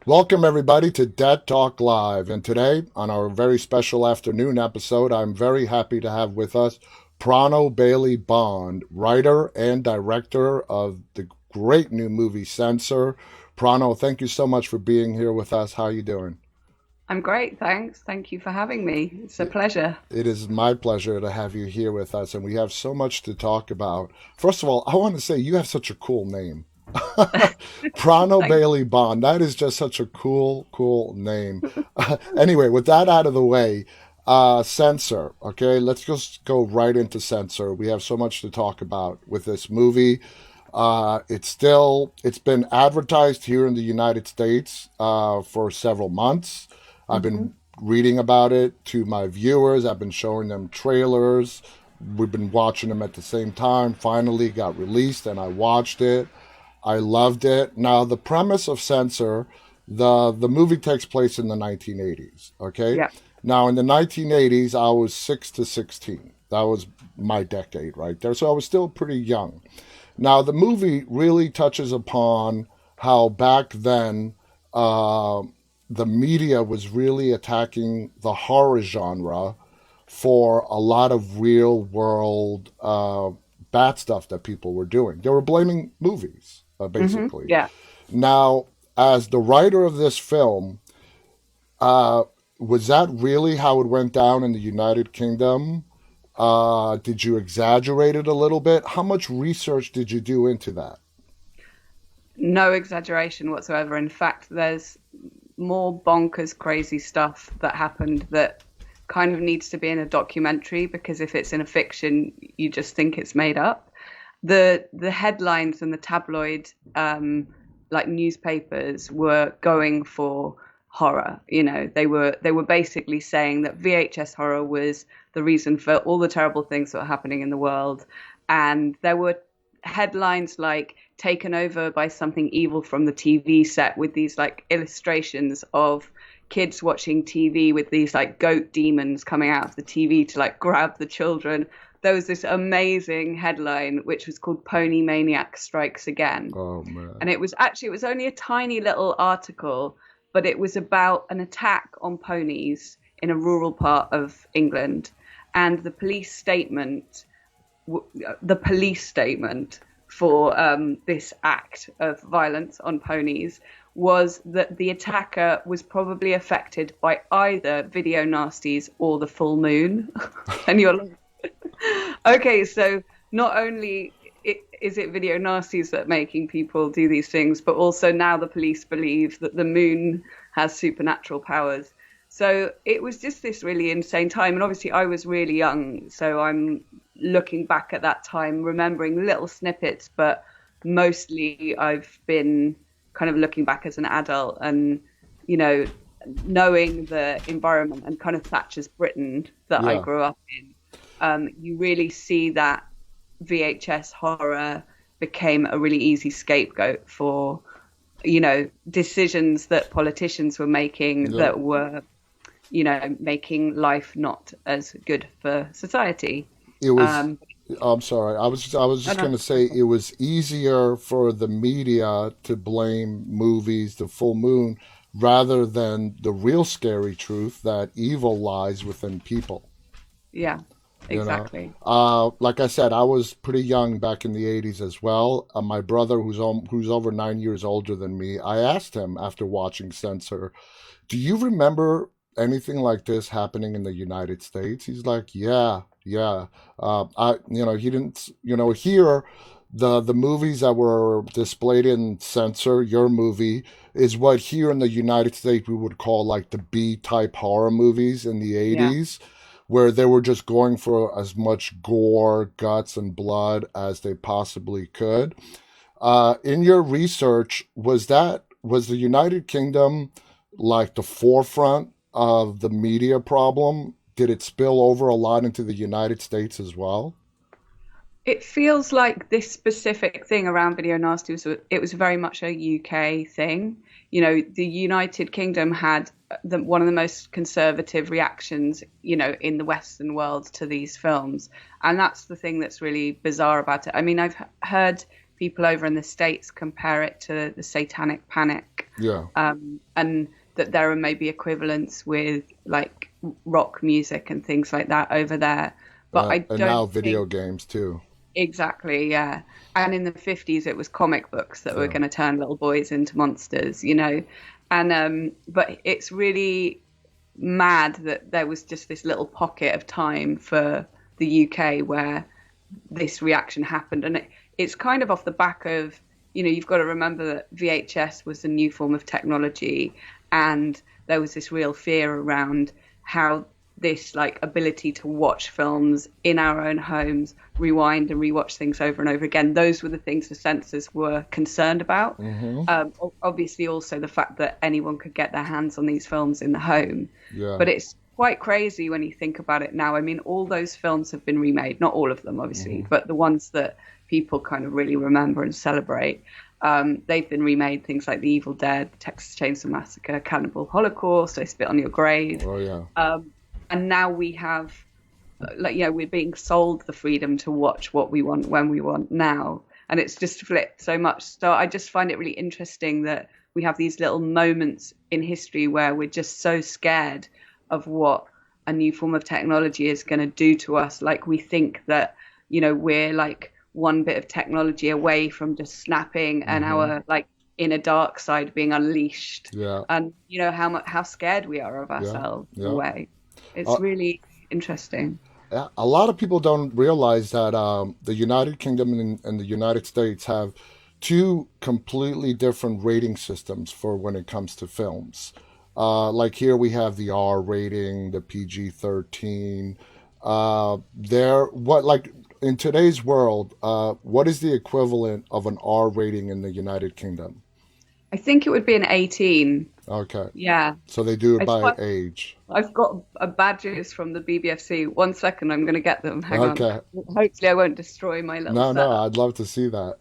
Welcome, everybody, to Dead Talk Live. And today, on our very special afternoon episode, I'm very happy to have with us Prano Bailey Bond, writer and director of the great new movie Censor. Prano, thank you so much for being here with us. How are you doing? I'm great, thanks. Thank you for having me. It's a pleasure. It is my pleasure to have you here with us, and we have so much to talk about. First of all, I want to say you have such a cool name. Prano Thank Bailey Bond. That is just such a cool name. Anyway, with that out of the way, Censor. Okay, let's just go right into Censor. We have so much to talk about with this movie. It's been advertised here in the United States for several months. I've Mhm. been reading about it to my viewers. I've been showing them trailers. We've been watching them at the same time. Finally got released and I watched it. I loved it. Now the premise of Censor, the movie takes place in the 1980s. Okay. Yeah. Now in the 1980s, I was 6 to 16. That was my decade right there. So I was still pretty young. Now the movie really touches upon how back then uh, the media was really attacking the horror genre for a lot of real world bad stuff that people were doing. They were blaming movies, basically. Yeah. Now, as the writer of this film, uh, was that really how it went down in the United Kingdom? Did you exaggerate it a little bit? How much research did you do into that? No exaggeration whatsoever. In fact, there's more bonkers, crazy stuff that happened that kind of needs to be in a documentary because if it's in a fiction, you just think it's made up. The headlines and the tabloid like newspapers were going for horror. They were basically saying that VHS horror was the reason for all the terrible things that were happening in the world. And there were headlines like taken over by something evil from the TV set with these like illustrations of kids watching TV with these like goat demons coming out of the TV to like grab the children. There was this amazing headline which was called Pony Maniac Strikes Again. Oh man. And it was only a tiny little article, but it was about an attack on ponies in a rural part of England. And the police statement for this act of violence on ponies was that the attacker was probably affected by either video nasties or the full moon. And you're like, okay, so not only is it video nasties that are making people do these things, but also now the police believe that the moon has supernatural powers. So it was just this really insane time. And obviously, I was really young. So I'm looking back at that time, remembering little snippets, but mostly I've been kind of looking back as an adult and, you know, knowing the environment and kind of Thatcher's Britain that I Yeah. grew up in. You really see that VHS horror became a really easy scapegoat for, decisions that politicians were making Yeah. that were, making life not as good for society. It was. Um, I'm sorry. I was I just don't going to say it was easier for the media to blame movies, the full moon, rather than the real scary truth that evil lies within people. Yeah, You know, exactly. like I said, I was pretty young back in the '80s as well. My brother, who's over 9 years older than me, I asked him after watching Censor, "Do you remember anything like this happening in the United States?" He's like, "Yeah, yeah." He didn't, here. The movies that were displayed in Censor, your movie, is what here in the United States we would call like the B type horror movies in the Yeah. 80s, where they were just going for as much gore, guts, and blood as they possibly could. In your research, was the United Kingdom like the forefront of the media problem? Did it spill over a lot into the United States as well? It feels like this specific thing around video nasty it was very much a UK thing. The United Kingdom had one of the most conservative reactions, in the Western world to these films, and that's the thing that's really bizarre about it. I mean, I've heard people over in the States compare it to the Satanic Panic, Yeah. and that there are maybe equivalents with like rock music and things like that over there. But I And don't now video think games too. exactly, yeah. And in the 50s, it was comic books that were Yeah. going to turn little boys into monsters, you know. And but it's really mad that there was just this little pocket of time for the UK where this reaction happened. And it's kind of off the back of, you know, you've got to remember that VHS was a new form of technology, and there was this real fear around how this like ability to watch films in our own homes, rewind and rewatch things over and over again. Those were the things the censors were concerned about. Mm-hmm. Obviously, also the fact that anyone could get their hands on these films in the home. Yeah. But it's quite crazy when you think about it now. I mean, all those films have been remade, not all of them, Mm-hmm. obviously, but the ones that people kind of really remember and celebrate. They've been remade, things like The Evil Dead, Texas Chainsaw Massacre, Cannibal Holocaust, I Spit on Your Grave. Oh yeah. And now we have, like, you know, we're being sold the freedom to watch what we want when we want now. And it's just flipped so much. So I just find it really interesting that we have these little moments in history where we're just so scared of what a new form of technology is going to do to us. Like we think that, you know, we're like one bit of technology away from just snapping and Mm-hmm. our like inner dark side being unleashed. Yeah. And you know how scared we are of Yeah. ourselves in a Yeah. way. It's Uh, really interesting. a lot of people don't realize that the United Kingdom and the United States have two completely different rating systems for when it comes to films. Like here we have the R rating, the PG-13. There, what like in today's world, what is the equivalent of an R rating in the United Kingdom? I think it would be an 18. Okay, Yeah. so they do it It's by fun. age. I've got badges from the BBFC. One second, I'm going to get them. Hang on. Okay, Hopefully, I won't destroy my little no, no, setup. I'd love to see that.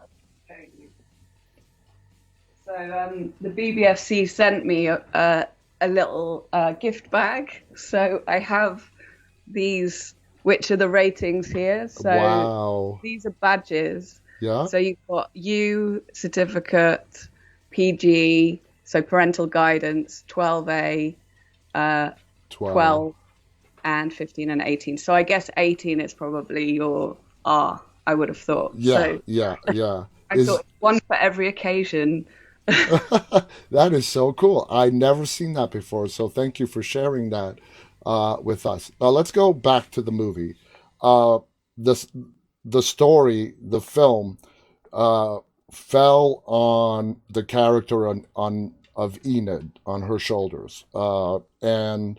So the BBFC sent me a little gift bag. So I have these, which are the ratings here. So Wow. these are badges. Yeah. So you've got U certificate, PG, so parental guidance, 12A, uh, 12. 12, and 15 and 18. So I guess 18 is probably your R, I would have thought. Yeah, So yeah, yeah. I Is thought one for every occasion. that is so cool. I never seen that before, so thank you for sharing that with us. Now let's go back to the movie. Uh, the the story, the film, uh, fell on the character on of Enid on her shoulders, and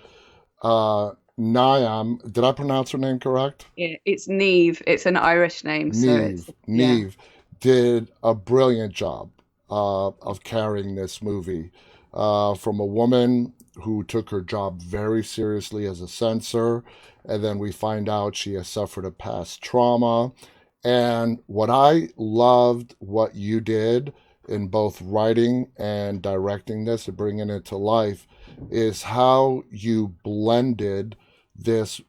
Niam. Did I pronounce her name correct? It's Neve. It's an Irish name, so it's yeah. Neve did a brilliant job of carrying this movie from a woman who took her job very seriously as a censor, and then we find out she has suffered a past trauma. And what I loved what you did in both writing and directing this and bringing it to life is how you blended this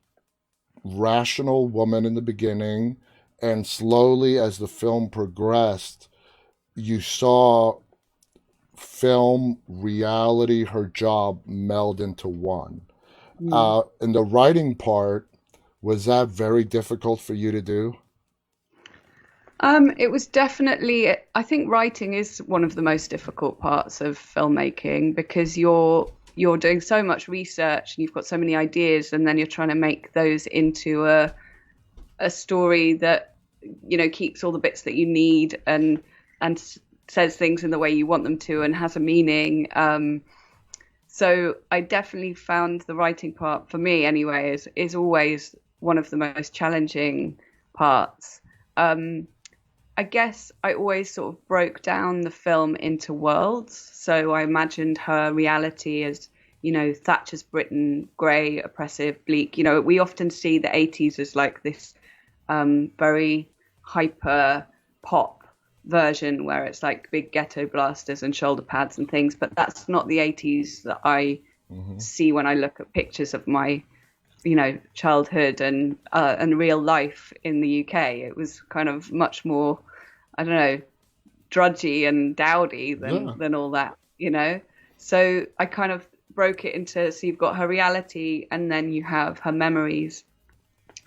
rational woman in the beginning, and slowly as the film progressed, you saw film, reality, her job meld into one. Mm. In the writing part, was that very difficult for you to do? It was definitely, I think writing is one of the most difficult parts of filmmaking because you're doing so much research and you've got so many ideas and then you're trying to make those into a story that you know keeps all the bits that you need and says things in the way you want them to and has a meaning. So I definitely found the writing part for me anyway is always one of the most challenging parts. I guess I always sort of broke down the film into worlds. So I imagined her reality as, you know, Thatcher's Britain, grey, oppressive, bleak. You know, we often see the 80s as like this very hyper pop version where it's like big ghetto blasters and shoulder pads and things. But that's not the 80s that I Mm-hmm. see when I look at pictures of my childhood and real life in the UK. It was kind of much more, I don't know, drudgy and dowdy Yeah. than all that. you know? So I kind of broke it into, so you've got her reality and then you have her memories,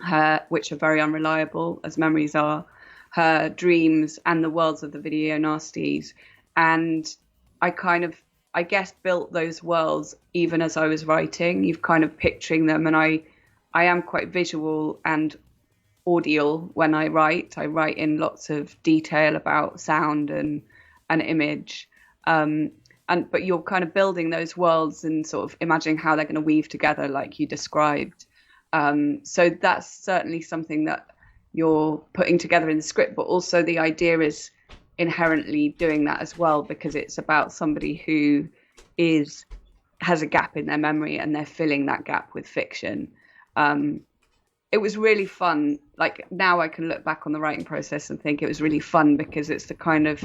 her, which are very unreliable as memories are, her dreams and the worlds of the video nasties. And I kind of, I guess, built those worlds even as I was writing. You've kind of picturing them, and I am quite visual and audial when I write. I write in lots of detail about sound and image. And but you're kind of building those worlds and sort of imagining how they're going to weave together, like you described. So that's certainly something that you're putting together in the script, but also the idea is inherently doing that as well, because it's about somebody who is has a gap in their memory and they're filling that gap with fiction. It was really fun. Like now I can look back on the writing process and think it was really fun because it's the kind of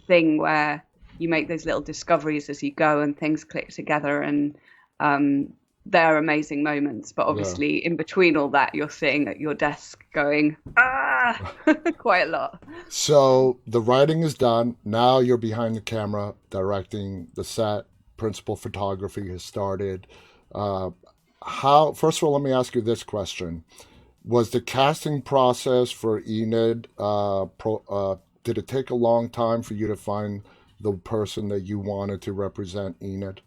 thing where you make those little discoveries as you go and things click together, and they're amazing moments. But Yeah. obviously in between all that, you're sitting at your desk going, quite a lot. So the writing is done. Now you're behind the camera, directing the set. Principal photography has started. Uh, how? First of all, let me ask you this question: Was the casting process for Enid? Did it take a long time for you to find the person that you wanted to represent Enid?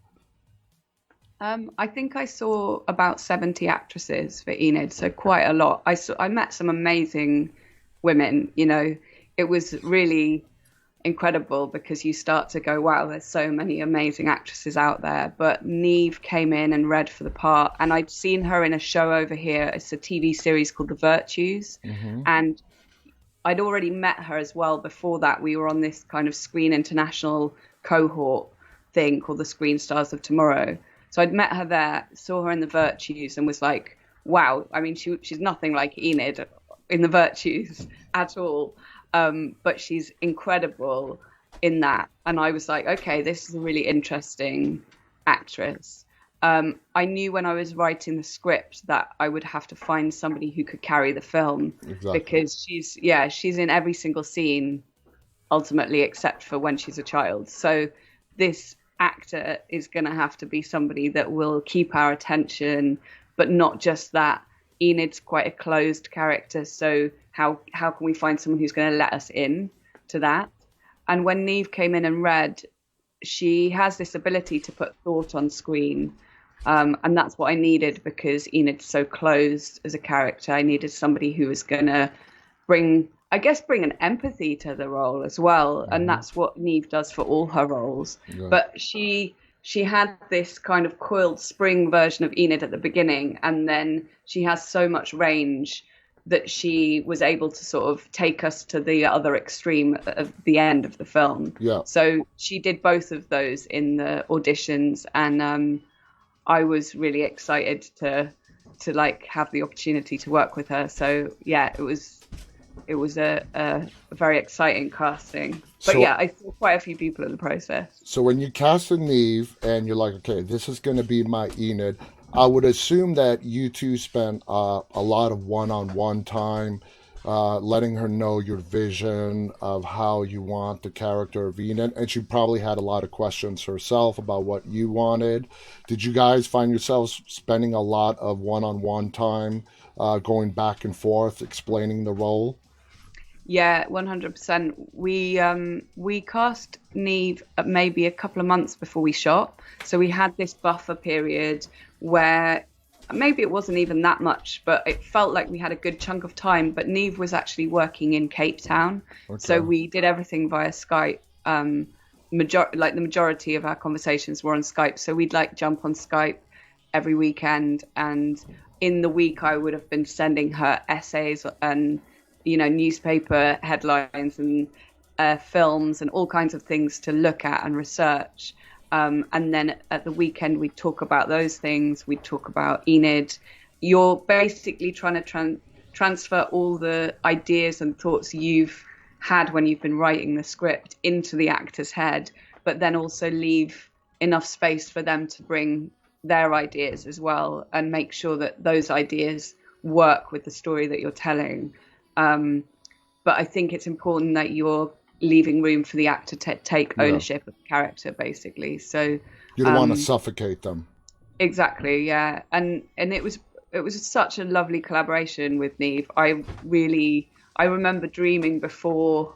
I think I saw about 70 actresses for Enid, so quite a lot. I met some amazing women, you know. It was really incredible because you start to go, wow, there's so many amazing actresses out there. But Neve came in and read for the part, and I'd seen her in a show over here. It's a TV series called The Virtues, Mm-hmm. and I'd already met her as well before that. We were on this kind of Screen International cohort thing called the Screen Stars of Tomorrow. So I'd met her there, saw her in The Virtues, and was like, wow. I mean, she's nothing like Enid in The Virtues at all. But she's incredible in that. And I was like, okay, this is a really interesting actress. I knew when I was writing the script that I would have to find somebody who could carry the film Exactly. because she's in every single scene ultimately except for when she's a child. So this actor is going to have to be somebody that will keep our attention, but not just that. Enid's quite a closed character, so how can we find someone who's going to let us in to that? And when Neve came in and read, she has this ability to put thought on screen. And that's what I needed because Enid's so closed as a character. I needed somebody who was going to bring an empathy to the role as well. And Mm-hmm. that's what Neve does for all her roles. Yeah. But she had this kind of coiled spring version of Enid at the beginning, and then she has so much range that she was able to sort of take us to the other extreme of the end of the film. Yeah. So she did both of those in the auditions, and I was really excited to like have the opportunity to work with her. So yeah, it was a very exciting casting. But So yeah, I saw quite a few people in the process. So when you cast a Neve and you're like, okay, this is going to be my Enid, I would assume that you two spent a lot of one-on-one time, letting her know your vision of how you want the character of Enid, and she probably had a lot of questions herself about what you wanted. Did you guys find yourselves spending a lot of one-on-one time, going back and forth, explaining the role? Yeah, 100%. We cast Neve maybe a couple of months before we shot, so we had this buffer period where maybe it wasn't even that much, but it felt like we had a good chunk of time. But Neve was actually working in Cape Town, so Okay. we did everything via Skype. Like the majority of our conversations were on Skype, so we'd like jump on Skype every weekend, and in the week I would have been sending her essays and newspaper headlines and films and all kinds of things to look at and research. And then at the weekend, we'd talk about those things. We'd talk about Enid. You're basically trying to transfer all the ideas and thoughts you've had when you've been writing the script into the actor's head, but then also leave enough space for them to bring their ideas as well and make sure that those ideas work with the story that you're telling. But I think it's important that you're leaving room for the actor to take Yeah. ownership of the character, basically. So You don't want to um, suffocate them. exactly, yeah, and it was such a lovely collaboration with Neve. I remember dreaming before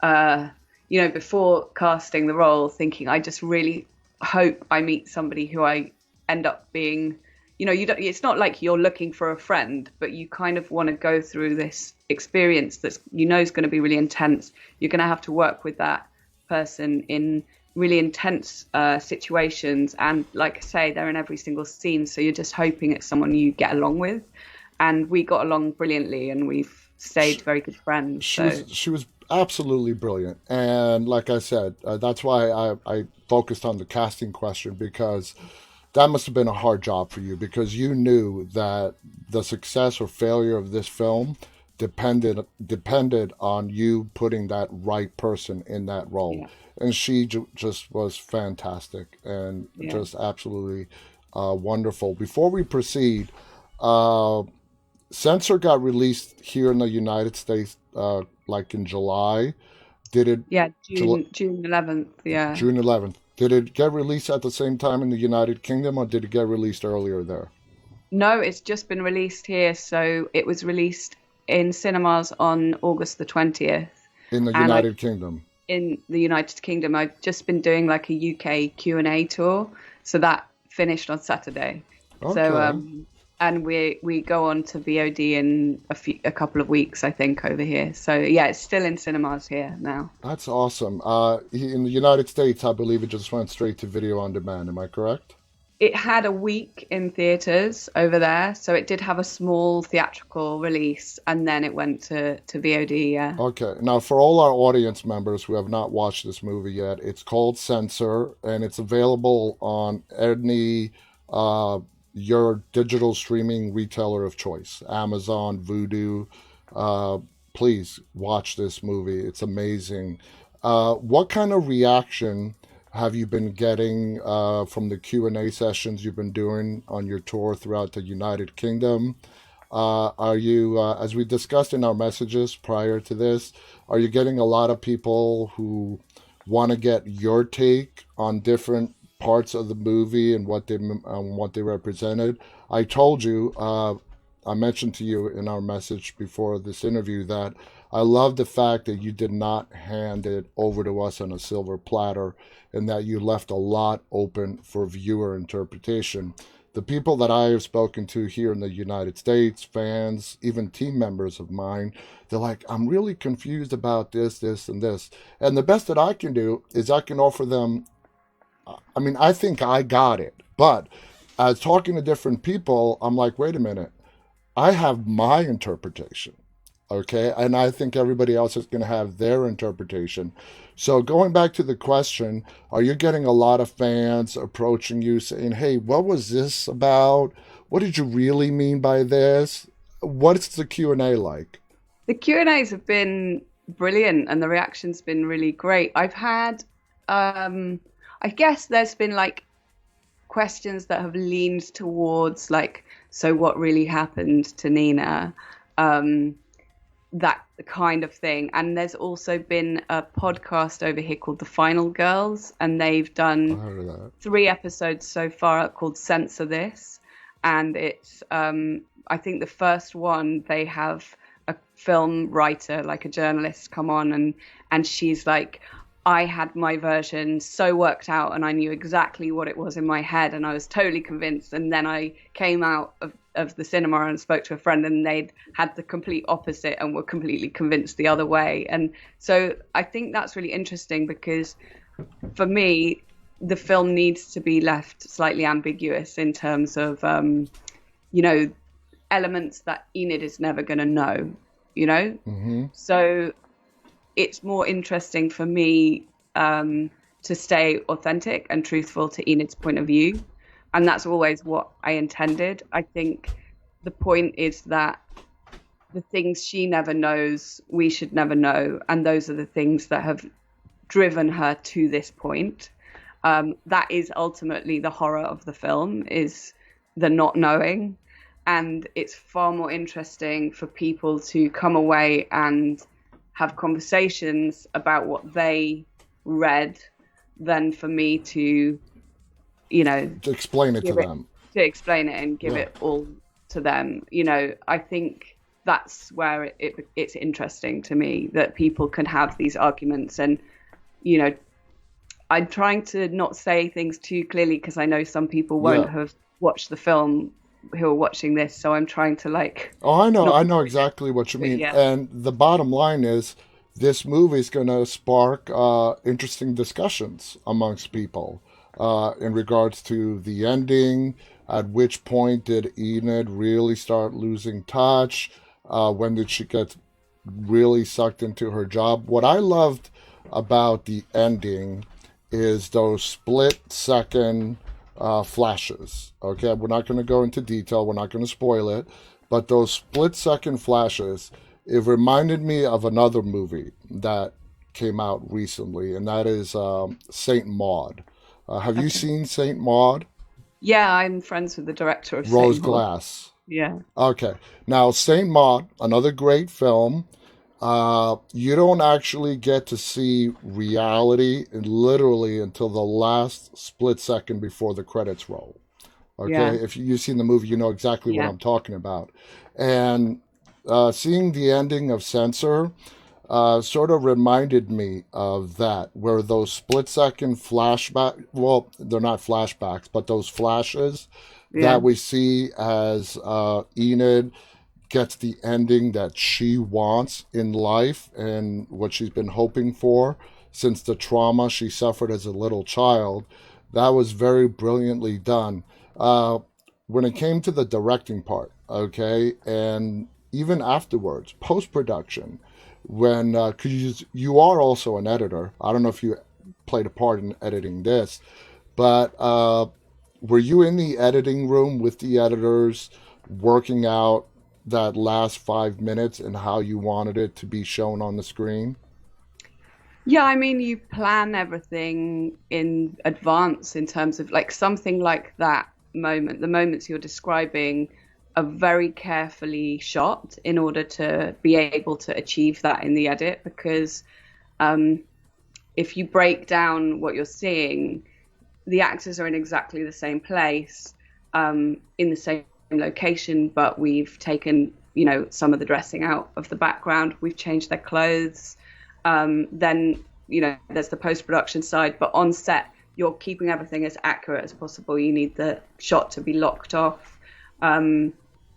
uh, before casting the role, thinking I just really hope I meet somebody who I end up being, you don't, it's not like you're looking for a friend, but you kind of want to go through this experience that's, is going to be really intense. You're going to have to work with that person in really intense situations. And like I say, they're in every single scene. So you're just hoping it's someone you get along with. And we got along brilliantly and we've stayed very good friends. So She was absolutely brilliant, and like I said, that's why I focused on the casting question, because that must have been a hard job for you, because you knew that the success or failure of this film depended on you putting that right person in that role, yeah, and she just was fantastic and yeah. just absolutely wonderful. Before we proceed, uh, Censor got released here in the United States like in July. Did it Yeah, July, June 11th. Yeah. June 11th? Did it get released at the same time in the United Kingdom, or did it get released earlier there No, it's just been released here. So it was released in cinemas on August the 20th. in the And I United Kingdom? in the United Kingdom, I've just been doing like a UK Q&A tour. So that finished on Saturday. So Okay, and we go on to VOD in a couple of weeks, I think, over here. So yeah, it's still in cinemas here now. that's awesome. In the United States, I believe it just went straight to video on demand. Am I correct? It had a week in theaters over there, so it did have a small theatrical release, and then it went to VOD. Yeah, Okay. Now, for all our audience members who have not watched this movie yet, it's called Censor, and it's available on any uh, your digital streaming retailer of choice, Amazon, Vudu. Uh, please watch this movie. It's amazing. What kind of reaction have you been getting from the Q&A sessions you've been doing on your tour throughout the United Kingdom? Are you, as we discussed in our messages prior to this, are you getting a lot of people who want to get your take on different parts of the movie and what they represented? I told you, I mentioned to you in our message before this interview that I love the fact that you did not hand it over to us on a silver platter, and that you left a lot open for viewer interpretation. The people that I have spoken to here in the United States, fans, even team members of mine, they're like, I'm really confused about this, this, and this. And the best that I can do is I can offer them, I mean, I think I got it. But as talking to different people, I'm like, wait a minute, I have my interpretation. Okay. And I think everybody else is going to have their interpretation. So, going back to the question, are you getting a lot of fans approaching you saying, hey, what was this about? What did you really mean by this? What's the Q&A like? the Q&As have been brilliant, and the reaction's been really great. Um, I guess there's been like questions that have leaned towards like, so what really happened to Nina? Um, that kind of thing. And there's also been a podcast over here called The Final Girls, and they've I done heard of that. 3 episodes so far called Censor This. And it's, I think the first one, they have a film writer, like a journalist, come on, and she's like, I had my version so worked out and I knew exactly what it was in my head and I was totally convinced. And then I came out of the cinema and spoke to a friend and they'd had the complete opposite and were completely convinced the other way. And so I think that's really interesting because for me, the film needs to be left slightly ambiguous in terms of, you know, elements that Enid is never going to know, you know? Mm-hmm. So it's more interesting for me to stay authentic and truthful to Enid's point of view. And that's always what I intended. I think the point is that the things she never knows, we should never know. And those are the things that have driven her to this point. That is ultimately the horror of the film, is the not knowing. And it's far more interesting for people to come away and have conversations about what they read than for me to, you know, To explain it to give it them. to explain it and give Yeah. it all to them. I think that's where it's interesting to me that people can have these arguments. And you know I'm trying to not say things too clearly because I know some people won't Yeah. have watched the film who are watching this, so I'm trying to like Oh, not. I know exactly what you But mean. yeah, And the bottom line is, this movie is going to spark interesting discussions amongst people in regards to the ending. At which point did Enid really start losing touch? When did she get really sucked into her job? What I loved about the ending is those split second flashes. Okay, we're not going to go into detail, we're not going to spoil it, but those split second flashes, it reminded me of another movie that came out recently, and that is Saint Maud. Have you okay. seen Saint Maud? Yeah, I'm friends with the director of Rose Saint Maud. Glass. Yeah, Okay, now Saint Maud, another great film. You don't actually get to see reality literally until the last split second before the credits roll. Okay, yeah, if you've seen the movie, you know exactly what yeah, I'm talking about. And seeing the ending of Censor sort of reminded me of that, where those split second flashback, well, they're not flashbacks, but those flashes yeah, that we see as Enid gets the ending that she wants in life and what she's been hoping for since the trauma she suffered as a little child. That was very brilliantly done. Uh, when it came to the directing part, okay, and even afterwards, post production, when because you are also an editor. I don't know if you played a part in editing this, but were you in the editing room with the editors working out that last 5 minutes and how you wanted it to be shown on the screen? yeah. I mean, you plan everything in advance in terms of like something like that moment. The moments you're describing are very carefully shot in order to be able to achieve that in the edit because um, if you break down what you're seeing, the actors are in exactly the same place, in the same location, but we've taken, some of the dressing out of the background. We've changed their clothes. Then, there's the post-production side, but on set, you're keeping everything as accurate as possible. You need the shot to be locked off.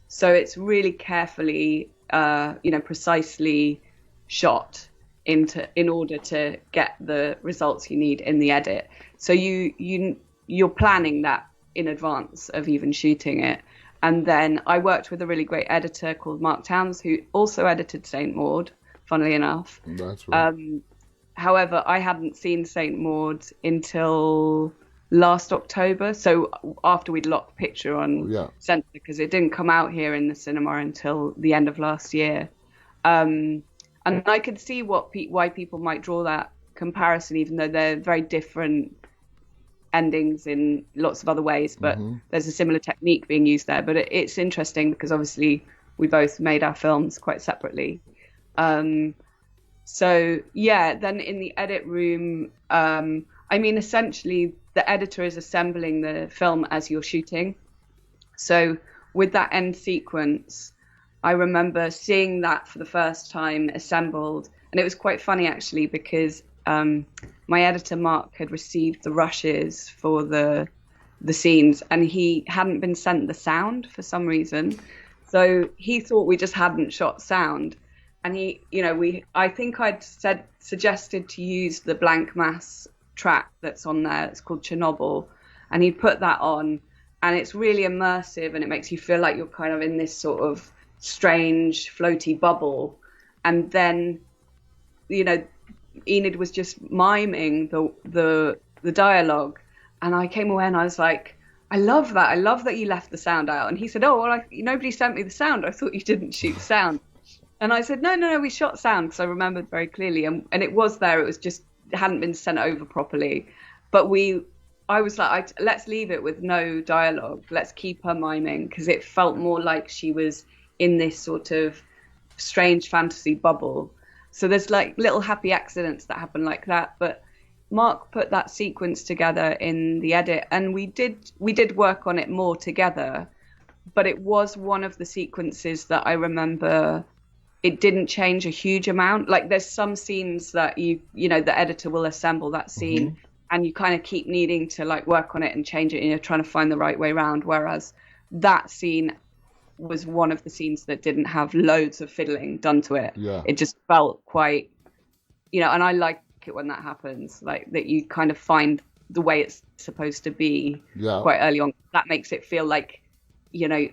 So it's really carefully, precisely shot in order to get the results you need in the edit. So you're planning that in advance of even shooting it. And then I worked with a really great editor called Mark Towns, who also edited Saint Maud, funnily enough. That's right. However, I hadn't seen Saint Maud until last October, so after we'd locked picture on Yeah. Censor, because it didn't come out here in the cinema until the end of last year. And I could see why people might draw that comparison, even though they're very different endings in lots of other ways. But Hmm. there's a similar technique being used there. But it's interesting because obviously we both made our films quite separately. So yeah, then in the edit room, I mean, essentially the editor is assembling the film as you're shooting. So with that end sequence, I remember seeing that for the first time assembled, and it was quite funny actually because my editor Mark had received the rushes for the scenes, and he hadn't been sent the sound for some reason. So he thought we just hadn't shot sound, and I think suggested to use the Blank Mass track that's on there. It's called Chernobyl, and he put that on, and it's really immersive, and it makes you feel like you're kind of in this sort of strange floaty bubble. And then Enid was just miming the dialogue, and I came away and I was like, I love that. I love that you left the sound out. And he said, oh well, nobody sent me the sound. I thought you didn't shoot sound. And I said, no, we shot sound, because I remembered very clearly, and it was there. It was just, it hadn't been sent over properly. But I was like, let's leave it with no dialogue. Let's keep her miming, because it felt more like she was in this sort of strange fantasy bubble. So there's like little happy accidents that happen like that. But Mark put that sequence together in the edit, and we did work on it more together. But it was one of the sequences that I remember it didn't change a huge amount. Like there's some scenes that the editor will assemble that Hmm. scene and you kind of keep needing to like work on it and change it and you're trying to find the right way around. Whereas that scene was one of the scenes that didn't have loads of fiddling done to it. Yeah, It just felt quite, and I like it when that happens, like that you kind of find the way it's supposed to be yeah, quite early on. That makes it feel like,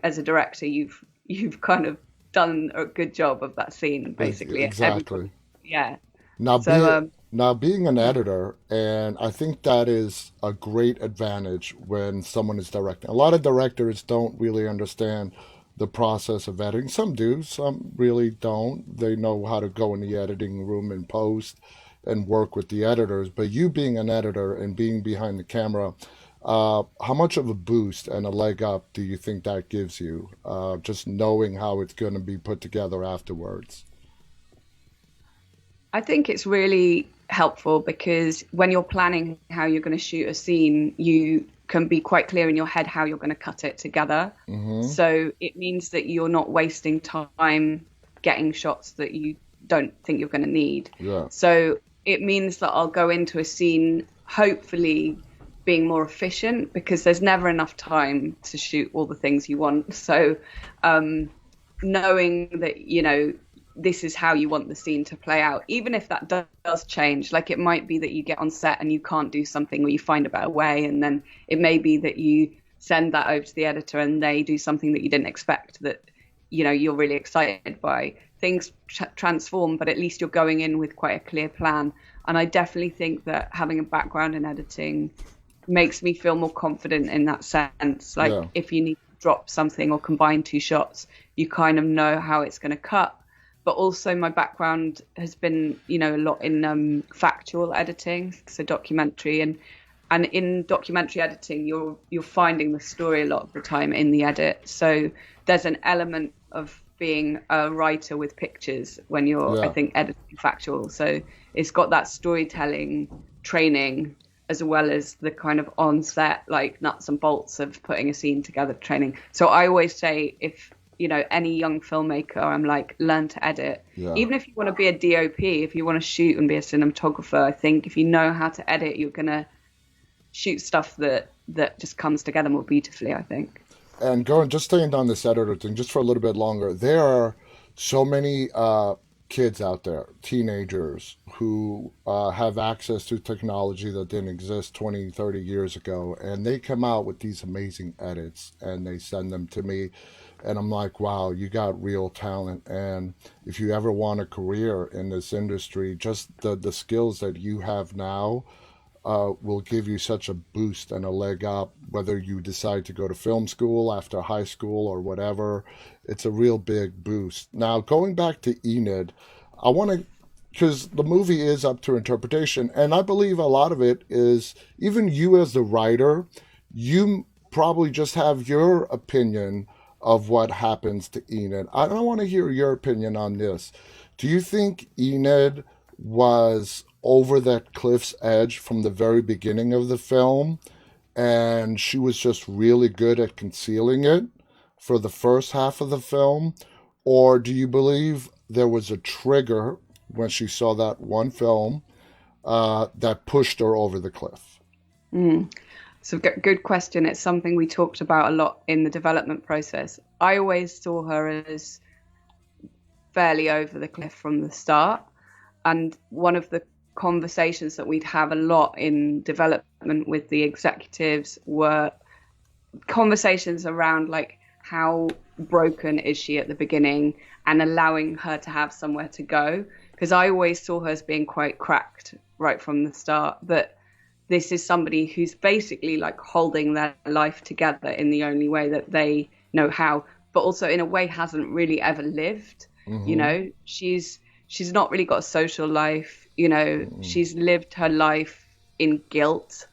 as a director, you've kind of done a good job of that scene, basically. Everybody, exactly. yeah. Now So be now being an editor, and I think that is a great advantage when someone is directing. A lot of directors don't really understand the process of editing. Some do, some really don't. They know how to go in the editing room and post and work with the editors. But you being an editor and being behind the camera, how much of a boost and a leg up do you think that gives you? Just knowing how it's going to be put together afterwards. I think it's really helpful because when you're planning how you're going to shoot a scene, you can be quite clear in your head how you're going to cut it together. Mm-hmm. So it means that you're not wasting time getting shots that you don't think you're going to need. Yeah. So it means that I'll go into a scene hopefully being more efficient because there's never enough time to shoot all the things you want. So knowing that this is how you want the scene to play out, even if that does change. Like it might be that you get on set and you can't do something or you find a better way, and then it may be that you send that over to the editor and they do something that you didn't expect that you're really excited by. Things transform, but at least you're going in with quite a clear plan. And I definitely think that having a background in editing makes me feel more confident in that sense. Like Yeah. if you need to drop something or combine two shots, you kind of know how it's going to cut. But also my background has been, a lot in factual editing, so documentary, and in documentary editing, you're finding the story a lot of the time in the edit. So there's an element of being a writer with pictures when you're, I Yeah. think, editing factual. So it's got that storytelling training as well as the kind of on-set, like nuts and bolts of putting a scene together training. So I always say if any young filmmaker, I'm like, learn to edit. Yeah. Even if you want to be a DOP, if you want to shoot and be a cinematographer, I think if you know how to edit, you're gonna shoot stuff that just comes together more beautifully, I think. And going, just staying on this editor thing, just for a little bit longer, there are so many kids out there, teenagers, who have access to technology that didn't exist 20, 30 years ago. And they come out with these amazing edits and they send them to me. And I'm like, wow, you got real talent. And if you ever want a career in this industry, just the skills that you have now will give you such a boost and a leg up, whether you decide to go to film school after high school or whatever. It's a real big boost. Now, going back to Enid, I want to, because the movie is up to interpretation, and I believe a lot of it is, even you as the writer, you probably just have your opinion of what happens to Enid. I don't want to hear your opinion on this. Do you think Enid was over that cliff's edge from the very beginning of the film, and she was just really good at concealing it for the first half of the film? Or do you believe there was a trigger when she saw that one film that pushed her over the cliff? So good question. It's something we talked about a lot in the development process. I always saw her as fairly over the cliff from the start. And one of the conversations that we'd have a lot in development with the executives were conversations around like how broken is she at the beginning and allowing her to have somewhere to go. Because I always saw her as being quite cracked right from the start. But this is somebody who's basically like holding their life together in the only way that they know how, but also in a way hasn't really ever lived. Mm-hmm. She's not really got a social life. She's lived her life in guilt.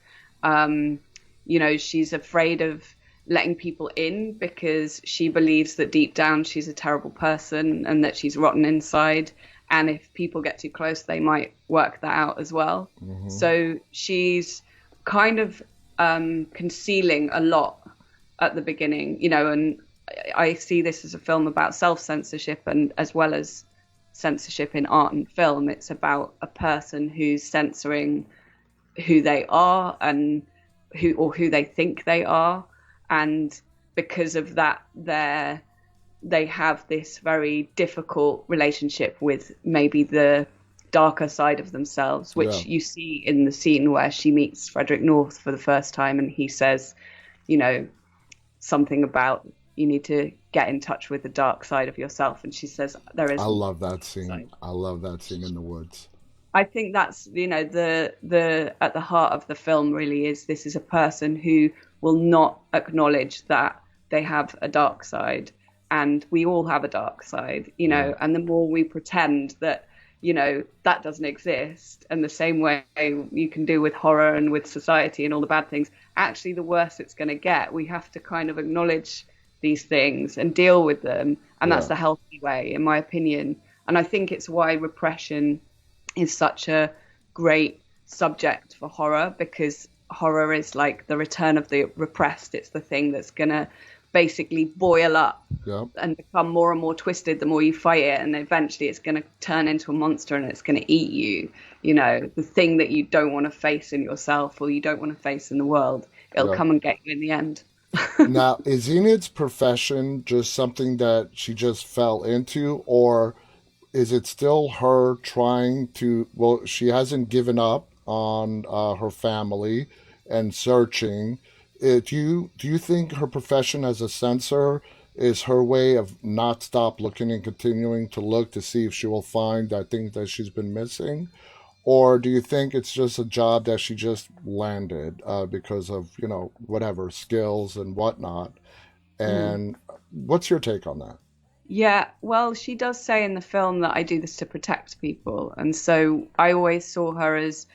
She's afraid of letting people in because she believes that deep down she's a terrible person and that she's rotten inside. and if people get too close, they might work that out as well. Hmm. So she's kind of concealing a lot at the beginning, and I see this as a film about self-censorship, and as well as censorship in art and film, it's about a person who's censoring who they are and who they think they are, and because of that, they have this very difficult relationship with maybe the darker side of themselves, Yeah. which you see in the scene where she meets Frederick North for the first time, and he says, you know, something about you need to get in touch with the dark side of yourself, and she says there I is no love that scene. side. I love that scene in the woods. I think that's the at the heart of the film really is this is a person who will not acknowledge that they have a dark side, and we all have a dark side, Yeah. and the more we pretend that that doesn't exist, and the same way you can do with horror and with society and all the bad things, actually the worse it's going to get. We have to kind of acknowledge these things and deal with them, and that's Yeah. the healthy way, in my opinion. And I think it's why repression is such a great subject for horror, because horror is like the return of the repressed. It's the thing that's going to basically boil up Yep. and become more and more twisted the more you fight it, and eventually it's going to turn into a monster and it's going to eat you. The thing that you don't want to face in yourself or you don't want to face in the world, it'll Yep. come and get you in the end. Now, is Enid's profession just something that she just fell into, or is it still her trying to? Well, she hasn't given up on her family and searching. Do you think her profession as a censor is her way of not stop looking and continuing to look to see if she will find that thing that she's been missing? Or do you think it's just a job that she just landed because of, whatever, skills and whatnot? Mm. And what's your take on that? Yeah, well, she does say in the film that I do this to protect people. And so I always saw her as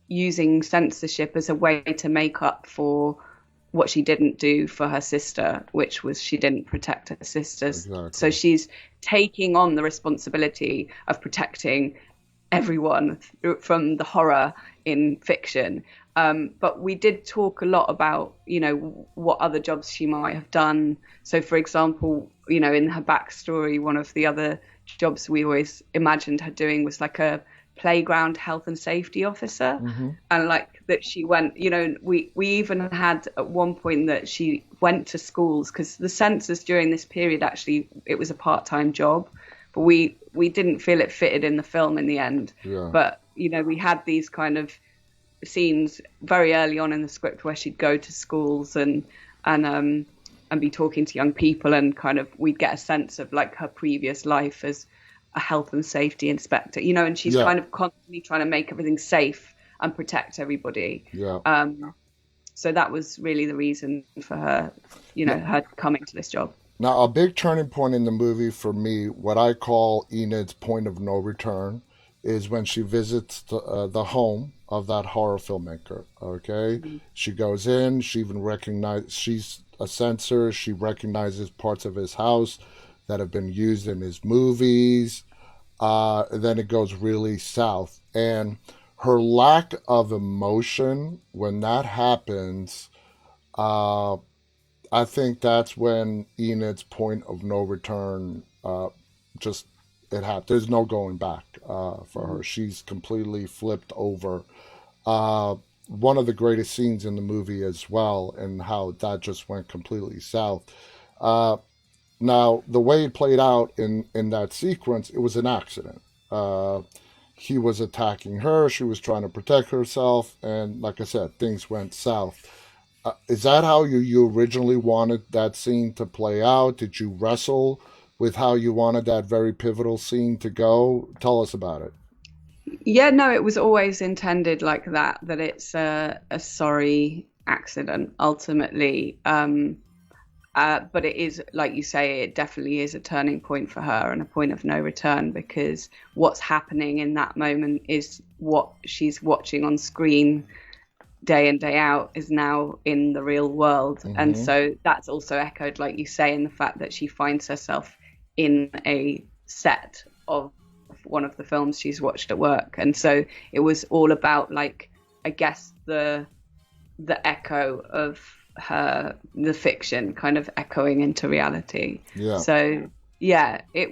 using censorship as a way to make up for what she didn't do for her sister, which was she didn't protect her sisters. So Exactly. she's taking on the responsibility of protecting everyone from the horror in fiction. But we did talk a lot about, what other jobs she might have done. So, for example, in her backstory, one of the other jobs we always imagined her doing was like a playground health and safety officer. Hmm. And like that she went, we even had at one point that she went to schools, because the census during this period, actually, it was a part-time job, but we didn't feel it fitted in the film in the end. Yeah. But we had these kind of scenes very early on in the script where she'd go to schools and be talking to young people, and kind of we'd get a sense of like her previous life as a health and safety inspector, and she's Yeah. kind of constantly trying to make everything safe and protect everybody. Yeah. So that was really the reason for her, her coming to this job. Now, a big turning point in the movie for me, what I call Enid's point of no return, is when she visits the home of that horror filmmaker. Okay, Mm-hmm. she goes in. She even recognizes she's a censor. She recognizes parts of his house that have been used in his movies. Then it goes really south, and her lack of emotion when that happens. Uh, I think that's when Enid's point of no return just it had. There's no going back for her. She's completely flipped over. Uh, One of the greatest scenes in the movie as well, and how that just went completely south. Uh, Now, the way it played out in that sequence, it was an accident. Uh, he was attacking her. She was trying to protect herself, and like I said, things went south. Is that how you originally wanted that scene to play out? Did you wrestle with how you wanted that very pivotal scene to go? Tell us about it. Yeah, no, it was always intended like that, that it's a sorry accident ultimately. But it is, like you say, it definitely is a turning point for her and a point of no return, because what's happening in that moment is what she's watching on screen day in, day out is now in the real world. And Mm-hmm. so that's also echoed, like you say, in the fact that she finds herself in a set of one of the films she's watched at work. And so it was all about, like, I guess the echo of the fiction kind of echoing into reality. Yeah. So yeah, it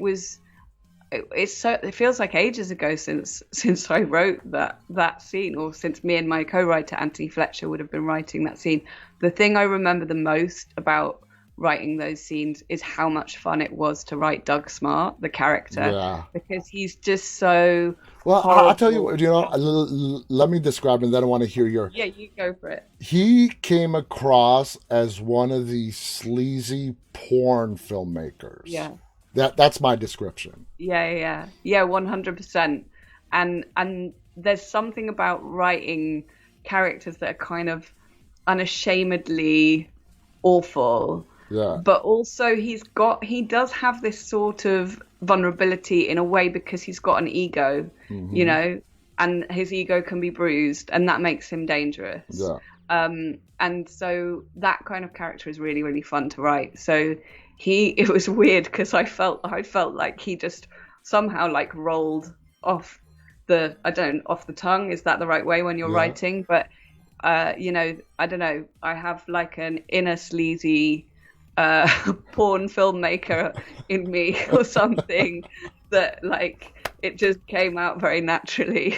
feels like ages ago since I wrote that scene, or since me and my co-writer Anthony Fletcher would have been writing that scene. The thing I remember the most about writing those scenes is how much fun it was to write Doug Smart, the character, Yeah. because he's just so Well, I'll tell you horrible. what, let me describe, and then I want to hear your. Yeah, you go for it. He came across as one of the sleazy porn filmmakers. Yeah. That's my description. Yeah, 100%. And there's something about writing characters that are kind of unashamedly awful, Yeah. but also he does have this sort of vulnerability in a way, because he's got an ego, you Hmm. know, and his ego can be bruised, and that makes him dangerous. Yeah. And so that kind of character is really, really fun to write. So it was weird, because I felt like he just somehow like rolled off off the tongue. Is that the right way when you're Yeah. writing? But I don't know. I have like an inner sleazy uh, porn filmmaker in me or something, that like it just came out very naturally.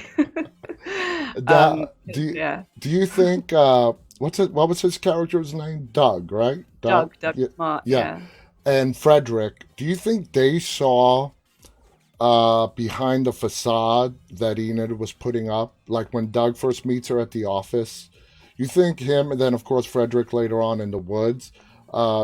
Do you, Yeah, do you think what was his character's name? Doug, right? Doug. Doug Yeah. Smart. Yeah. Yeah. And Frederick, do you think they saw behind the facade that Enid was putting up, like when Doug first meets her at the office? You think him, and then of course Frederick later on in the woods,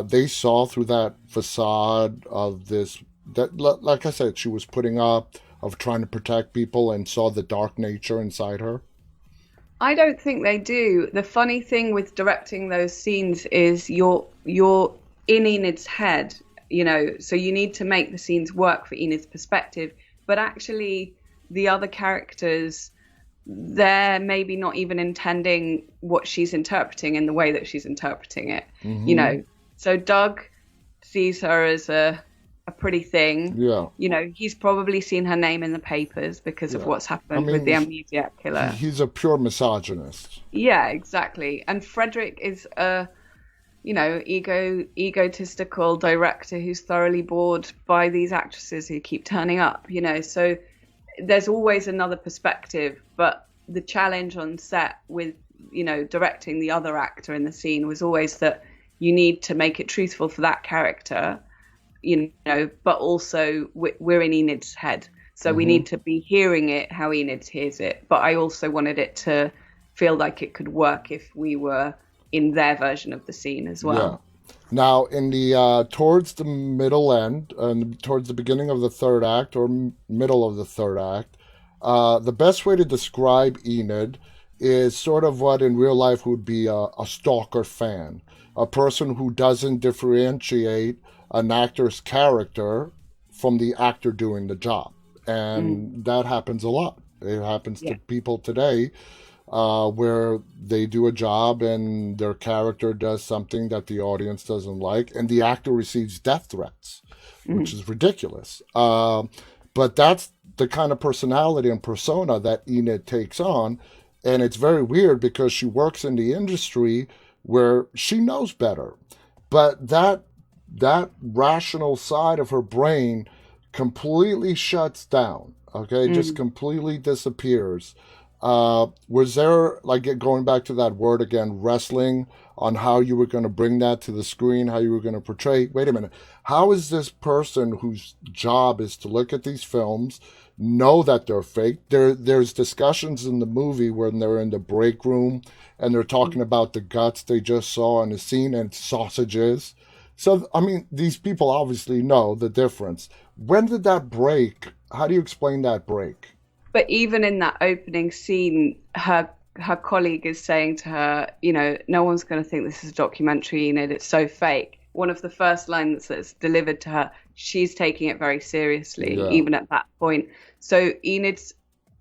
they saw through that facade of this that, like I said, she was putting up, of trying to protect people, and saw the dark nature inside her? I don't think they do. The funny thing with directing those scenes is you're in Enid's head, so you need to make the scenes work for Enid's perspective. But actually, the other characters, they're maybe not even intending what she's interpreting in the way that she's interpreting it. You Hmm. know, so Doug sees her as a pretty thing. Yeah. He's probably seen her name in the papers because of Yeah. what's I happened with mean, the amnesiac killer. he's a pure misogynist. Yeah, exactly. And Frederick is a, egotistical director who's thoroughly bored by these actresses who keep turning up, So there's always another perspective, but the challenge on set with, directing the other actor in the scene was always that you need to make it truthful for that character, but also we're in Enid's head. So we Hmm. need to be hearing it how Enid hears it. But I also wanted it to feel like it could work if we were in their version of the scene as Yeah. well. Now, in the towards the middle end, and towards the beginning of the third act, or middle of the third act, the best way to describe Enid is sort of what in real life would be a stalker fan, a person who doesn't differentiate an actor's character from the actor doing the job, Mm, and that happens a lot. It happens to yeah. people today, where they do a job and their character does something that the audience doesn't like, and the actor receives death threats, which Mm, is ridiculous. But that's the kind of personality and persona that Enid takes on. And it's very weird because she works in the industry where she knows better. But that rational side of her brain completely shuts down. Okay, just mm. completely disappears. Was there, like, going back to that word again, wrestling on how you were going to bring that to the screen, how you were going to portray? Wait a minute. How is this person whose job is to look at these films, know that they're fake? There's discussions in the movie when they're in the break room and they're talking about the guts they just saw on the scene and sausages. So, I mean, these people obviously know the difference. When did that break? How do you explain that break? But even in that opening scene, her colleague is saying to her, no one's going to think this is a documentary, it's so fake. One of the first lines that's delivered to her, she's taking it very seriously, Yeah. even at that point. So Enid's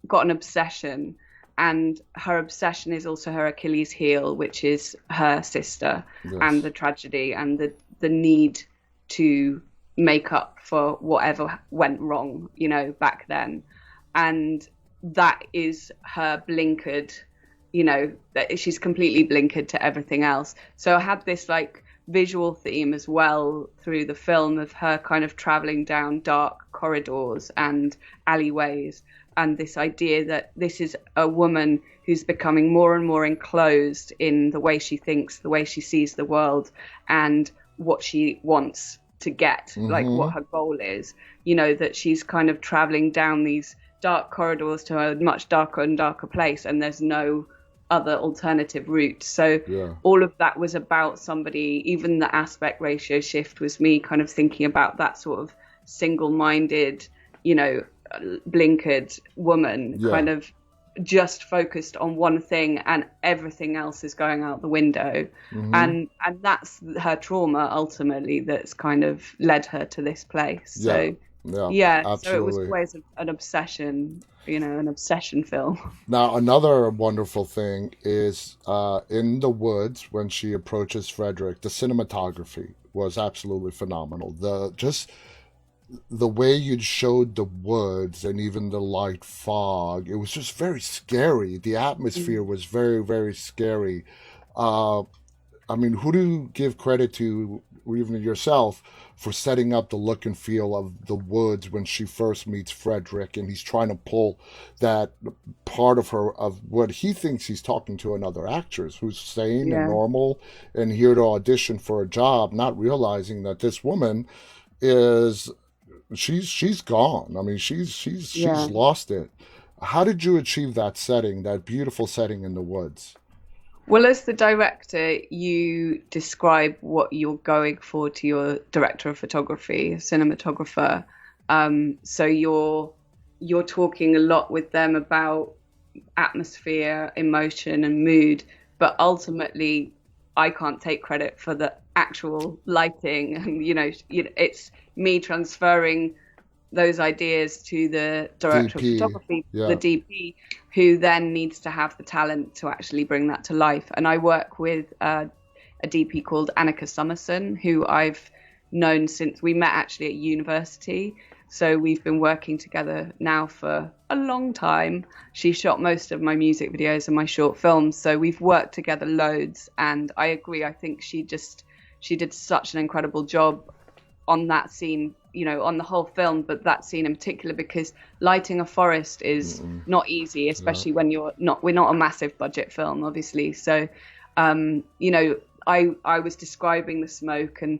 got an obsession, and her obsession is also her Achilles heel, which is her sister and Yes. the tragedy and the need to make up for whatever went wrong, back then. and that is her blinkered, that she's completely blinkered to everything else. So I had this like visual theme as well through the film of her kind of traveling down dark corridors and alleyways, and this idea that this is a woman who's becoming more and more enclosed in the way she thinks, the way she sees the world, and what she wants to get, like what Mm-hmm. her goal is. That she's kind of traveling down these dark corridors to a much darker and darker place, and there's no other alternative route. So Yeah. all of that was about somebody, even the aspect ratio shift was me kind of thinking about that sort of single-minded, you know, blinkered woman, Yeah. kind of just focused on one thing and everything else is going out the window. Mm-hmm. And that's her trauma ultimately that's kind of led her to this place. Yeah. So Yeah. yeah, so it was Absolutely. always an obsession, an obsession film. Now, another wonderful thing is in the woods when she approaches Frederick, the cinematography was absolutely phenomenal. The way you showed the woods and even the light fog, it was just very scary. The atmosphere was very, very scary. Uh, I mean, who do you give credit to, or even yourself, for setting up the look and feel of the woods when she first meets Frederick and he's trying to pull that part of her, of what he thinks he's talking to another actress who's sane and Yeah, normal and here to audition for a job, not realizing that this woman is she's gone. I mean, she's yeah. lost it. How did you achieve that setting, that beautiful setting in the woods? Well, as the director, you describe what you're going for to your director of photography, cinematographer. So you're talking a lot with them about atmosphere, emotion, and mood, but ultimately, I can't take credit for the actual lighting. And it's me transferring those ideas to the director of DP, photography, the yeah. DP, who then needs to have the talent to actually bring that to life. And I work with a DP called Annika Summerson, who I've known since we met actually at university. So we've been working together now for a long time. She shot most of my music videos and my short films. So we've worked together loads. And I agree. I think she did such an incredible job on that scene, on the whole film, but that scene in particular, because lighting a forest is Mm-mm. not easy, Yeah. especially when we're not a massive budget film, obviously. So, I was describing the smoke, and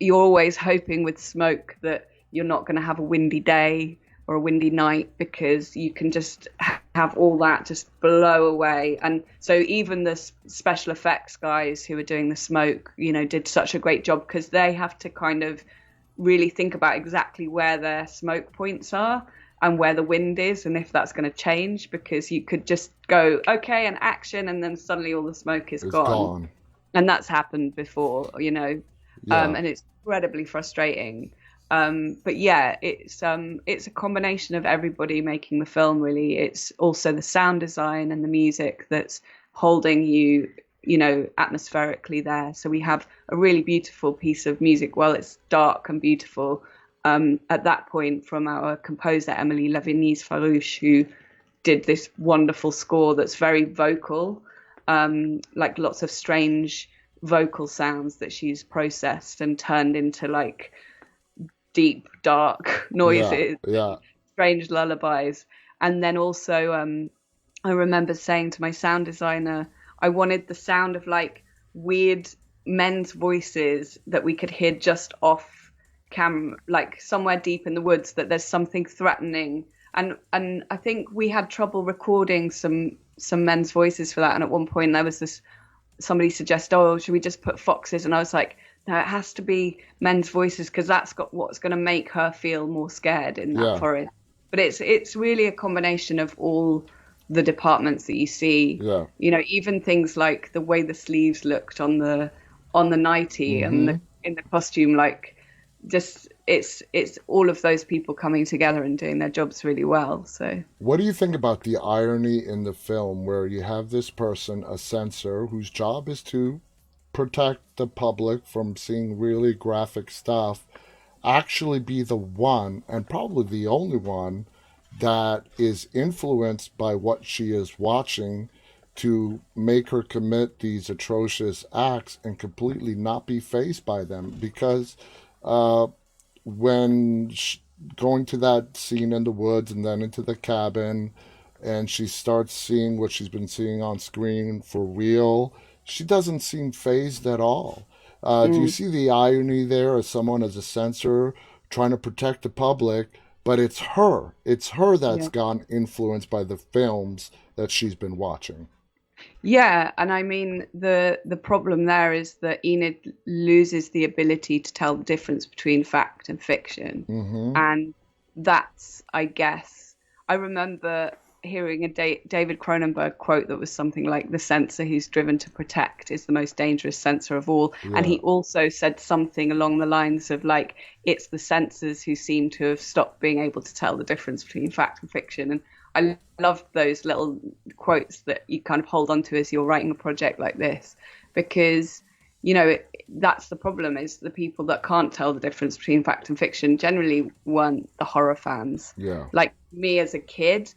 you're always hoping with smoke that you're not going to have a windy day or a windy night because you can just have all that just blow away. And so even the special effects guys who are doing the smoke, did such a great job because they have to kind of really think about exactly where their smoke points are and where the wind is and if that's going to change, because you could just go okay and action and then suddenly all the smoke is It's gone. gone. And that's happened before, Yeah. and it's incredibly frustrating. But yeah, it's a combination of everybody making the film. Really, it's also the sound design and the music that's holding you, atmospherically there. So we have a really beautiful piece of music. Well, it's dark and beautiful. At that point, from our composer Emily Levinese Farouche, who did this wonderful score that's very vocal, like lots of strange vocal sounds that she's processed and turned into like deep, dark Yeah. noises, Yeah. strange lullabies. And then also, I remember saying to my sound designer, I wanted the sound of like weird men's voices that we could hear just off camera, like somewhere deep in the woods, that there's something threatening. And I think we had trouble recording some men's voices for that. And at one point there was this somebody suggest, oh, should we just put foxes? And I was like, no, it has to be men's voices because that's got what's going to make her feel more scared in that Yeah. forest. But it's really a combination of all the departments that you see. Yeah. Even things like the way the sleeves looked on the nightie and Mm-hmm. in the costume, like just it's all of those people coming together and doing their jobs really well. So What do you think about the irony in the film where you have this person, a censor, whose job is to protect the public from seeing really graphic stuff, actually be the one, and probably the only one, that is influenced by what she is watching to make her commit these atrocious acts and completely not be fazed by them. Because uh, when going to that scene in the woods and then into the cabin, and she starts seeing what she's been seeing on screen for real, she doesn't seem phased at all. Do you Mm, see the irony there as someone as a censor trying to protect the public, but it's her. It's her that's yeah. gone influenced by the films that she's been watching. Yeah, and I mean the problem there is that Enid loses the ability to tell the difference between fact and fiction. Mm-hmm. And that's, I guess, I remember hearing a David Cronenberg quote that was something like, "The censor who's driven to protect is the most dangerous censor of all." And Yeah. he also said something along the lines of like, "It's the censors who seem to have stopped being able to tell the difference between fact and fiction." And I love those little quotes that you kind of hold on to as you're writing a project like this, because that's the problem, is the people that can't tell the difference between fact and fiction generally weren't the horror fans. Yeah. Like me as a kid,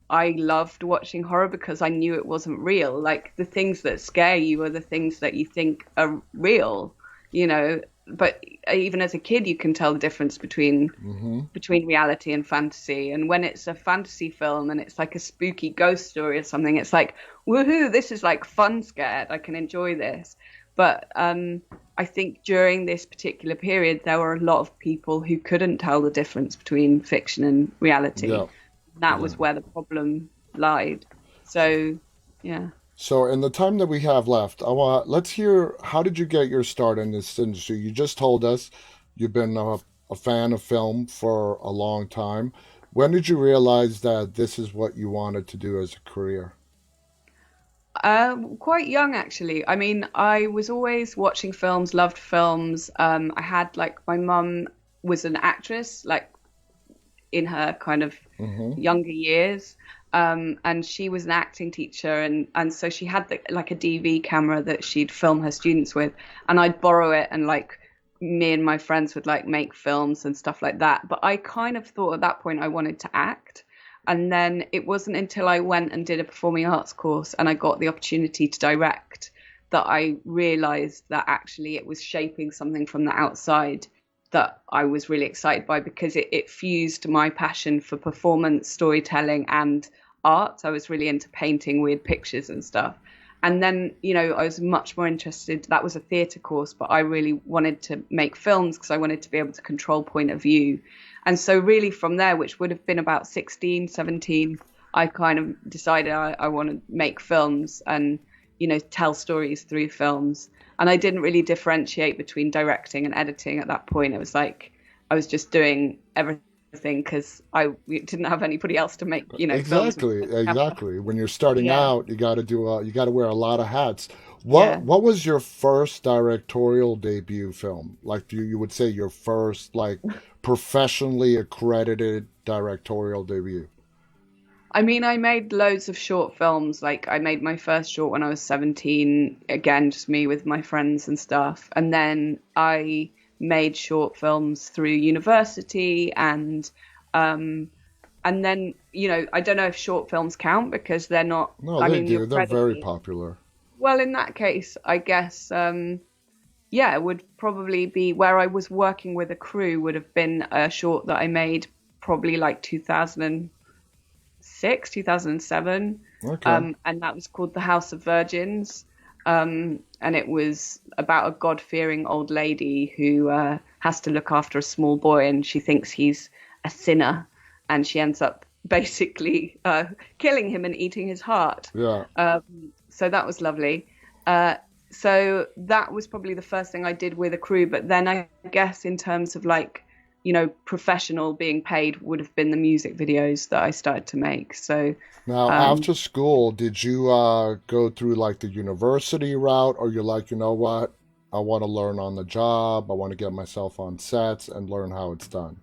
I loved watching horror because I knew it wasn't real. Like the things that scare you are the things that you think are real, you know. But even as a kid, you can tell the difference between Mm-hmm. reality and fantasy. And when it's a fantasy film and it's like a spooky ghost story or something, it's like, woohoo, this is like fun scared. I can enjoy this. But I think during this particular period, there were a lot of people who couldn't tell the difference between fiction and reality. Yeah. That Yeah. was where the problem lied. So, yeah. So, in the time that we have left, let's hear, how did you get your start in this industry? You just told us you've been a fan of film for a long time. When did you realize that this is what you wanted to do as a career? Quite young, actually. I mean, I was always watching films, loved films. I had like my mum was an actress, like in her kind of Mm-hmm. younger years. And she was an acting teacher, and so she had like a DV camera that she'd film her students with, and I'd borrow it, and like me and my friends would like make films and stuff like that. But I kind of thought at that point I wanted to act. And then it wasn't until I went and did a performing arts course and I got the opportunity to direct that I realized that actually it was shaping something from the outside that I was really excited by, because it fused my passion for performance, storytelling, and art. I was really into painting weird pictures and stuff. And then, I was much more interested. That was a theatre course, but I really wanted to make films because I wanted to be able to control point of view. And so, really, from there, which would have been about 16, 17, I kind of decided I want to make films and, tell stories through films. And I didn't really differentiate between directing and editing at that point. It was like I was just doing everything because I didn't have anybody else to make, films with. Exactly, exactly. When you're starting Yeah, out, you got to wear a lot of hats. yeah. What was your first directorial debut film? Like you would say your first like professionally accredited directorial debut. I mean, I made loads of short films. Like, I made my first short when I was 17, again, just me with my friends and stuff. And then I made short films through university and then, I don't know if short films count because they're not, No, I they mean, you're do. They're very credited. popular. Well, in that case, I guess, yeah, it would probably be where I was working with a crew would have been a short that I made probably like 2006, 2007. Okay. And that was called The House of Virgins. And it was about a God-fearing old lady who has to look after a small boy, and she thinks he's a sinner, and she ends up basically killing him and eating his heart. Yeah. So that was lovely. So that was probably the first thing I did with a crew. But then I guess in terms of like, professional being paid would have been the music videos that I started to make. So, Now, um, after school, did you go through like the university route, or you're like, you know what? I want to learn on the job. I want to get myself on sets and learn how it's done.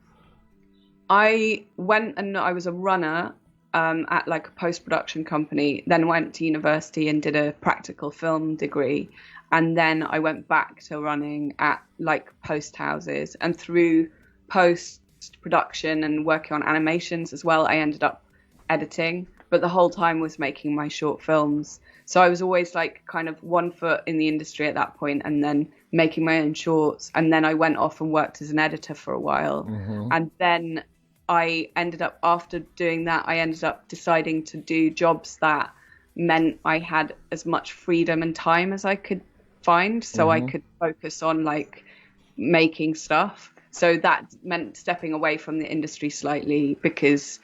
I went and I was a runner at like a post-production company, then went to university and did a practical film degree. And then I went back to running at like post houses, and through post post-production and working on animations as well. I ended up editing, but the whole time was making my short films. So I was always like kind of one foot in the industry at that point, and then making my own shorts. And then I went off and worked as an editor for a while. Mm-hmm. And then I ended up, after doing that, I ended up deciding to do jobs that meant I had as much freedom and time as I could find, so I Mm-hmm. could focus on like making stuff. So that meant stepping away from the industry slightly, because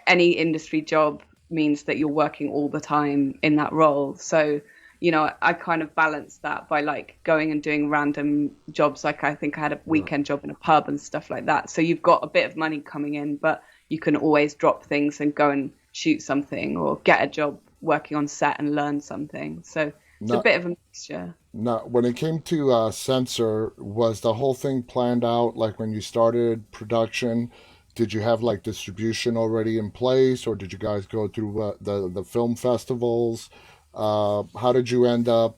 any industry job means that you're working all the time in that role. So, I kind of balanced that by like going and doing random jobs. Like I think I had a Yeah. weekend job in a pub and stuff like that. So you've got a bit of money coming in, but you can always drop things and go and shoot something or get a job working on set and learn something. So it's a Now, bit of a mixture. now, when it came to Censor, was the whole thing planned out? Like when you started production, did you have like distribution already in place, or did you guys go through the film festivals? How did you end up,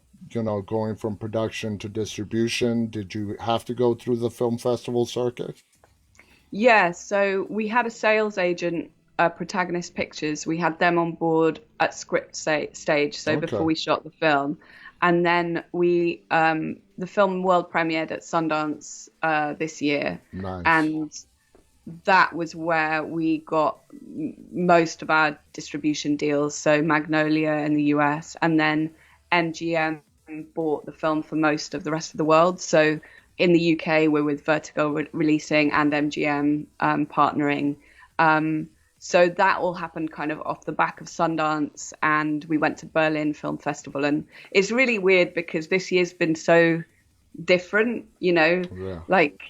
going from production to distribution? Did you have to go through the film festival circuit? Yeah, so we had a sales agent, Protagonist Pictures. We had them on board at stage, so before Okay, we shot the film, and then the film world premiered at Sundance this year, nice. and that was where we got most of our distribution deals. So Magnolia in the US, and then MGM bought the film for most of the rest of the world. So in the UK, we're with Vertigo releasing and MGM partnering. So that all happened kind of off the back of Sundance, and we went to Berlin Film Festival. And it's really weird because this year's been so different, Yeah. like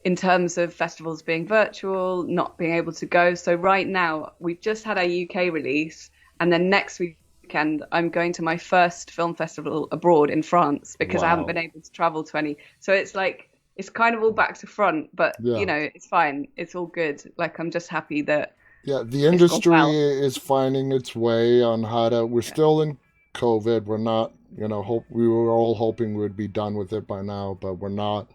in terms of festivals being virtual, not being able to go. So right now, we've just had our UK release, and then next weekend, I'm going to my first film festival abroad in France because I haven't been Wow. able to travel to any. So it's like, it's kind of all back to front, but Yeah. it's fine. It's all good. Like, I'm just happy that Yeah, the it's gone industry well. is finding its way on how to. We're Yeah. still in COVID. We're not, hope we were all hoping we would be done with it by now, but we're not.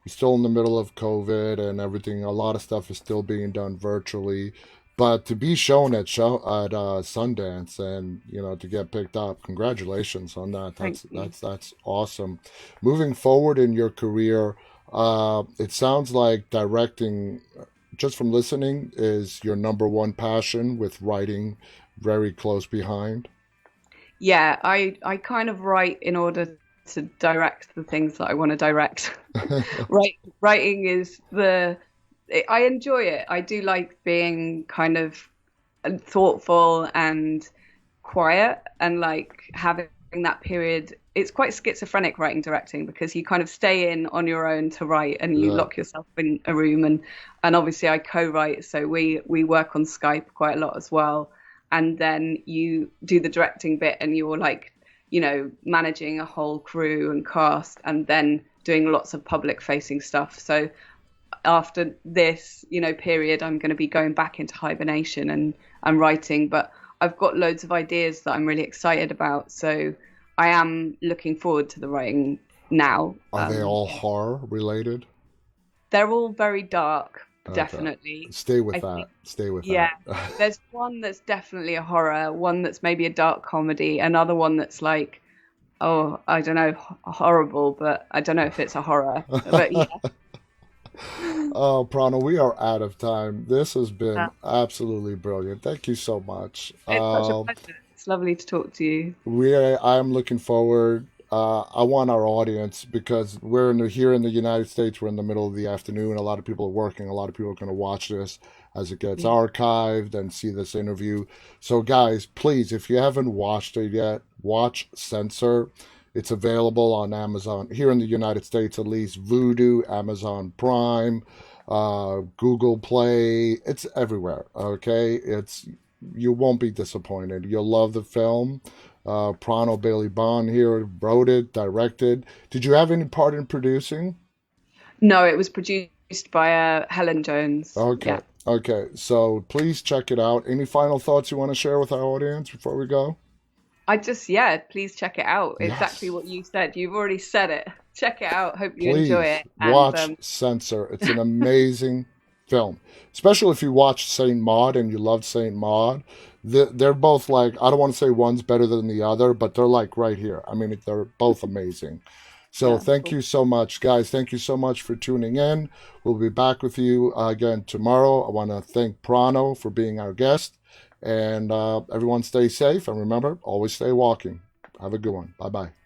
We're still in the middle of COVID and everything. A lot of stuff is still being done virtually. But to be shown at Sundance and to get picked up, congratulations on that. Thank That's you. that's that's awesome. Moving forward in your career, it sounds like directing, just from listening, is your number one passion, with writing very close behind. Yeah, I kind of write in order to direct the things that I want to direct. Writing is I enjoy it. I do like being kind of thoughtful and quiet, and like having that period. It's quite schizophrenic writing directing, because you kind of stay in on your own to write, and you Yeah. lock yourself in a room, and obviously I co-write, so we work on Skype quite a lot as well. And then you do the directing bit, and you're like, managing a whole crew and cast, and then doing lots of public facing stuff. So after this, period, I'm going to be going back into hibernation and writing, but I've got loads of ideas that I'm really excited about. So I am looking forward to the writing now. Are they all horror related? They're all very dark, Okay. definitely. Stay with I think, that. Stay with yeah, that. there's one that's definitely a horror, one that's maybe a dark comedy, another one that's like, oh, I don't know, horrible, but I don't know if it's a horror. But yeah, Oh, Prano, we are out of time. This has uh, been absolutely brilliant. Thank you so much. it's such a pleasure. It's lovely to talk to you. I'm looking forward. I want our audience, because here in the United States. We're in the middle of the afternoon. A lot of people are working. A lot of people are going to watch this as it gets Yeah. archived and see this interview. So, guys, please, if you haven't watched it yet, watch Censor. It's available on Amazon here in the United States, at least. Vudu, Amazon Prime, Google Play. It's everywhere. Okay, you won't be disappointed. You'll love the film. Prano Bailey Bond here wrote it, directed. Did you have any part in producing? No, it was produced by Helen Jones. Okay, Yeah. okay. So please check it out. Any final thoughts you want to share with our audience before we go? Yeah, please check it out. Exactly Yes. what you said. You've already said it. Check it out. Hope you enjoy Please it. And watch Censor. It's an amazing film, especially if you watch Saint Maud and you love Saint Maud. They're both like, I don't want to say one's better than the other, but they're like right here. I mean, they're both amazing. So Yeah, thank cool. you so much, guys. Thank you so much for tuning in. We'll be back with you again tomorrow. I want to thank Prano for being our guest, and everyone stay safe and remember, always stay walking. Have a good one. Bye bye.